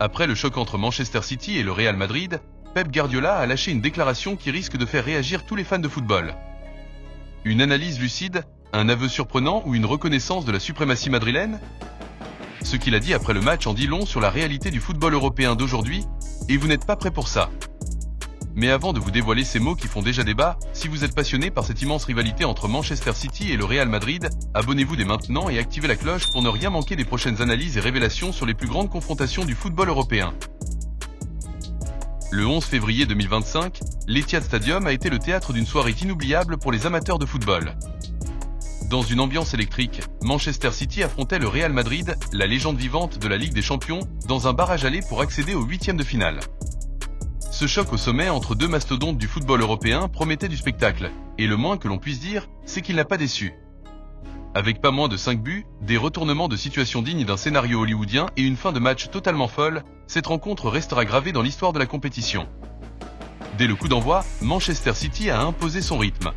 Après le choc entre Manchester City et le Real Madrid, Pep Guardiola a lâché une déclaration qui risque de faire réagir tous les fans de football. Une analyse lucide, un aveu surprenant ou une reconnaissance de la suprématie madrilène? Ce qu'il a dit après le match en dit long sur la réalité du football européen d'aujourd'hui, et vous n'êtes pas prêt pour ça. Mais avant de vous dévoiler ces mots qui font déjà débat, si vous êtes passionné par cette immense rivalité entre Manchester City et le Real Madrid, abonnez-vous dès maintenant et activez la cloche pour ne rien manquer des prochaines analyses et révélations sur les plus grandes confrontations du football européen. Le 11 février 2025, l'Etihad Stadium a été le théâtre d'une soirée inoubliable pour les amateurs de football. Dans une ambiance électrique, Manchester City affrontait le Real Madrid, la légende vivante de la Ligue des Champions, dans un barrage aller pour accéder aux huitièmes de finale. Ce choc au sommet entre deux mastodontes du football européen promettait du spectacle, et le moins que l'on puisse dire, c'est qu'il n'a pas déçu. Avec pas moins de 5 buts, des retournements de situation dignes d'un scénario hollywoodien et une fin de match totalement folle, cette rencontre restera gravée dans l'histoire de la compétition. Dès le coup d'envoi, Manchester City a imposé son rythme.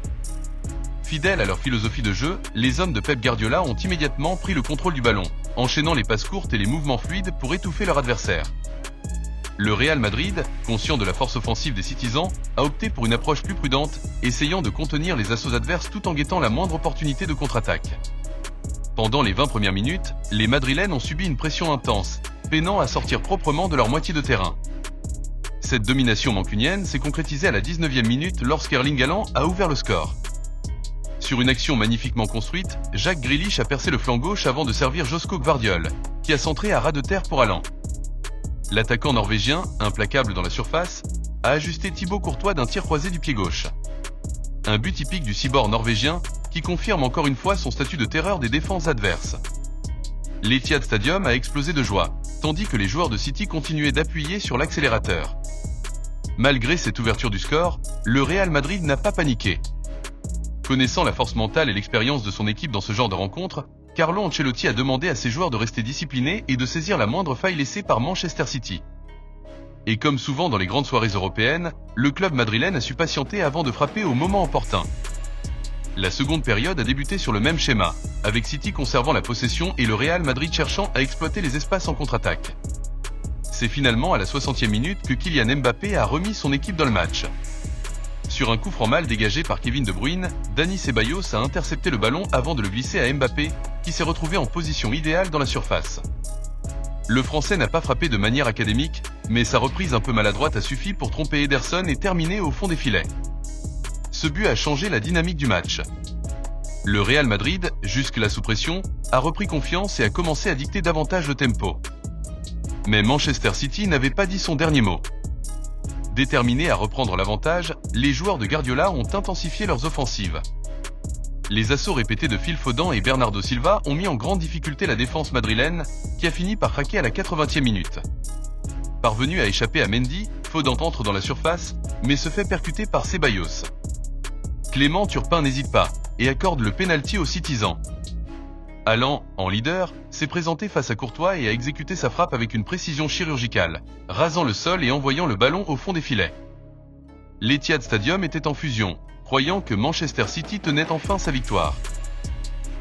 Fidèles à leur philosophie de jeu, les hommes de Pep Guardiola ont immédiatement pris le contrôle du ballon, enchaînant les passes courtes et les mouvements fluides pour étouffer leur adversaire. Le Real Madrid, conscient de la force offensive des Citizens, a opté pour une approche plus prudente, essayant de contenir les assauts adverses tout en guettant la moindre opportunité de contre-attaque. Pendant les 20 premières minutes, les Madrilènes ont subi une pression intense, peinant à sortir proprement de leur moitié de terrain. Cette domination mancunienne s'est concrétisée à la 19e minute lorsqu'Erling Haaland a ouvert le score. Sur une action magnifiquement construite, Jack Grealish a percé le flanc gauche avant de servir Josko Gvardiol, qui a centré à ras de terre pour Haaland. L'attaquant norvégien, implacable dans la surface, a ajusté Thibaut Courtois d'un tir croisé du pied gauche. Un but typique du cyborg norvégien, qui confirme encore une fois son statut de terreur des défenses adverses. L'Etihad Stadium a explosé de joie, tandis que les joueurs de City continuaient d'appuyer sur l'accélérateur. Malgré cette ouverture du score, le Real Madrid n'a pas paniqué. Connaissant la force mentale et l'expérience de son équipe dans ce genre de rencontre, Carlo Ancelotti a demandé à ses joueurs de rester disciplinés et de saisir la moindre faille laissée par Manchester City. Et comme souvent dans les grandes soirées européennes, le club madrilène a su patienter avant de frapper au moment opportun. La seconde période a débuté sur le même schéma, avec City conservant la possession et le Real Madrid cherchant à exploiter les espaces en contre-attaque. C'est finalement à la 60e minute que Kylian Mbappé a remis son équipe dans le match. Sur un coup franc mal dégagé par Kevin De Bruyne, Dani Ceballos a intercepté le ballon avant de le glisser à Mbappé, qui s'est retrouvé en position idéale dans la surface. Le Français n'a pas frappé de manière académique, mais sa reprise un peu maladroite a suffi pour tromper Ederson et terminer au fond des filets. Ce but a changé la dynamique du match. Le Real Madrid, jusque-là sous pression, a repris confiance et a commencé à dicter davantage le tempo. Mais Manchester City n'avait pas dit son dernier mot. Déterminés à reprendre l'avantage, les joueurs de Guardiola ont intensifié leurs offensives. Les assauts répétés de Phil Foden et Bernardo Silva ont mis en grande difficulté la défense madrilène, qui a fini par craquer à la 80e minute. Parvenu à échapper à Mendy, Foden entre dans la surface, mais se fait percuter par Ceballos. Clément Turpin n'hésite pas, et accorde le pénalty aux Citizens. Haaland, en leader, s'est présenté face à Courtois et a exécuté sa frappe avec une précision chirurgicale, rasant le sol et envoyant le ballon au fond des filets. L'Etihad Stadium était en fusion, croyant que Manchester City tenait enfin sa victoire.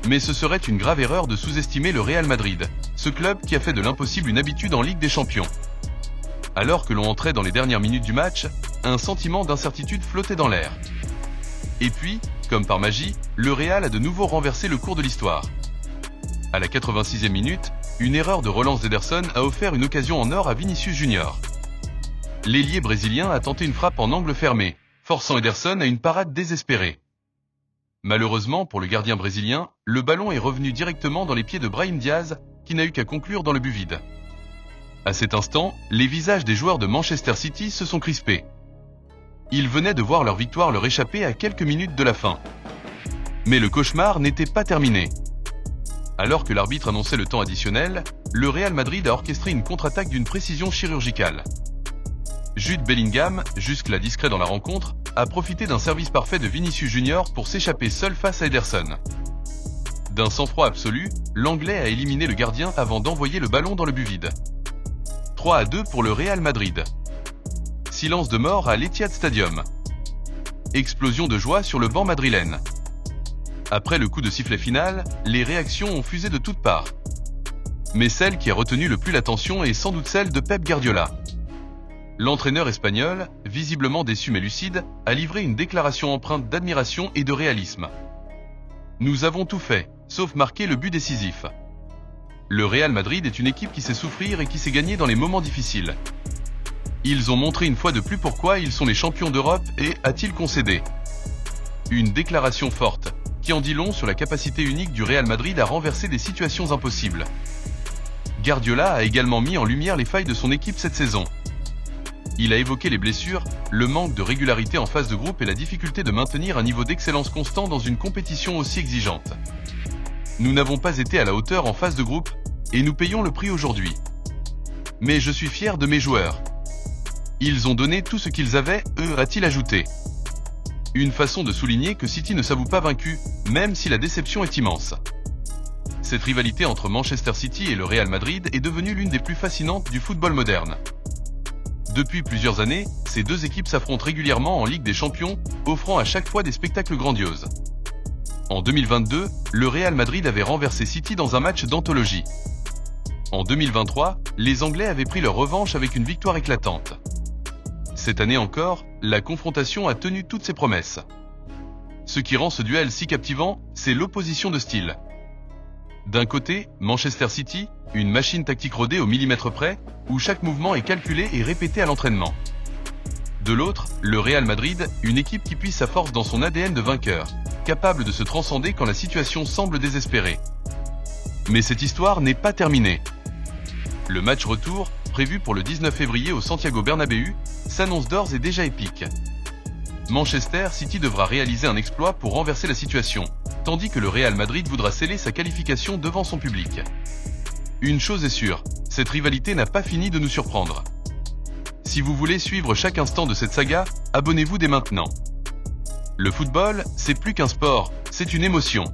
Mais ce serait une grave erreur de sous-estimer le Real Madrid, ce club qui a fait de l'impossible une habitude en Ligue des Champions. Alors que l'on entrait dans les dernières minutes du match, un sentiment d'incertitude flottait dans l'air. Et puis, comme par magie, le Real a de nouveau renversé le cours de l'histoire. À la 86e minute, une erreur de relance d'Ederson a offert une occasion en or à Vinicius Junior. L'ailier brésilien a tenté une frappe en angle fermé, forçant Ederson à une parade désespérée. Malheureusement pour le gardien brésilien, le ballon est revenu directement dans les pieds de Brahim Diaz, qui n'a eu qu'à conclure dans le but vide. À cet instant, les visages des joueurs de Manchester City se sont crispés. Ils venaient de voir leur victoire leur échapper à quelques minutes de la fin. Mais le cauchemar n'était pas terminé. Alors que l'arbitre annonçait le temps additionnel, le Real Madrid a orchestré une contre-attaque d'une précision chirurgicale. Jude Bellingham, jusque-là discret dans la rencontre, a profité d'un service parfait de Vinicius Junior pour s'échapper seul face à Ederson. D'un sang-froid absolu, l'Anglais a éliminé le gardien avant d'envoyer le ballon dans le but vide. 3-2 pour le Real Madrid. Silence de mort à l'Etihad Stadium. Explosion de joie sur le banc madrilène. Après le coup de sifflet final, les réactions ont fusé de toutes parts. Mais celle qui a retenu le plus l'attention est sans doute celle de Pep Guardiola. L'entraîneur espagnol, visiblement déçu mais lucide, a livré une déclaration empreinte d'admiration et de réalisme. Nous avons tout fait, sauf marquer le but décisif. Le Real Madrid est une équipe qui sait souffrir et qui sait gagner dans les moments difficiles. Ils ont montré une fois de plus pourquoi ils sont les champions d'Europe et a-t-il concédé. Une déclaration forte, qui en dit long sur la capacité unique du Real Madrid à renverser des situations impossibles. Guardiola a également mis en lumière les failles de son équipe cette saison. Il a évoqué les blessures, le manque de régularité en phase de groupe et la difficulté de maintenir un niveau d'excellence constant dans une compétition aussi exigeante. Nous n'avons pas été à la hauteur en phase de groupe, et nous payons le prix aujourd'hui. Mais je suis fier de mes joueurs. Ils ont donné tout ce qu'ils avaient, a-t-il ajouté. Une façon de souligner que City ne s'avoue pas vaincu, même si la déception est immense. Cette rivalité entre Manchester City et le Real Madrid est devenue l'une des plus fascinantes du football moderne. Depuis plusieurs années, ces deux équipes s'affrontent régulièrement en Ligue des Champions, offrant à chaque fois des spectacles grandioses. En 2022, le Real Madrid avait renversé City dans un match d'anthologie. En 2023, les Anglais avaient pris leur revanche avec une victoire éclatante. Cette année encore, la confrontation a tenu toutes ses promesses. Ce qui rend ce duel si captivant, c'est l'opposition de style. D'un côté, Manchester City, une machine tactique rodée au millimètre près, où chaque mouvement est calculé et répété à l'entraînement. De l'autre, le Real Madrid, une équipe qui puise sa force dans son ADN de vainqueur, capable de se transcender quand la situation semble désespérée. Mais cette histoire n'est pas terminée. Le match retour, prévu pour le 19 février au Santiago Bernabéu, s'annonce d'ores et déjà épique. Manchester City devra réaliser un exploit pour renverser la situation, tandis que le Real Madrid voudra sceller sa qualification devant son public. Une chose est sûre, cette rivalité n'a pas fini de nous surprendre. Si vous voulez suivre chaque instant de cette saga, abonnez-vous dès maintenant. Le football, c'est plus qu'un sport, c'est une émotion.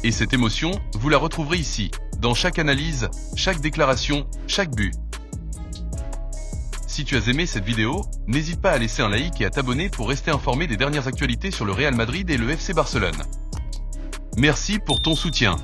Et cette émotion, vous la retrouverez ici, dans chaque analyse, chaque déclaration, chaque but. Si tu as aimé cette vidéo, n'hésite pas à laisser un like et à t'abonner pour rester informé des dernières actualités sur le Real Madrid et le FC Barcelone. Merci pour ton soutien.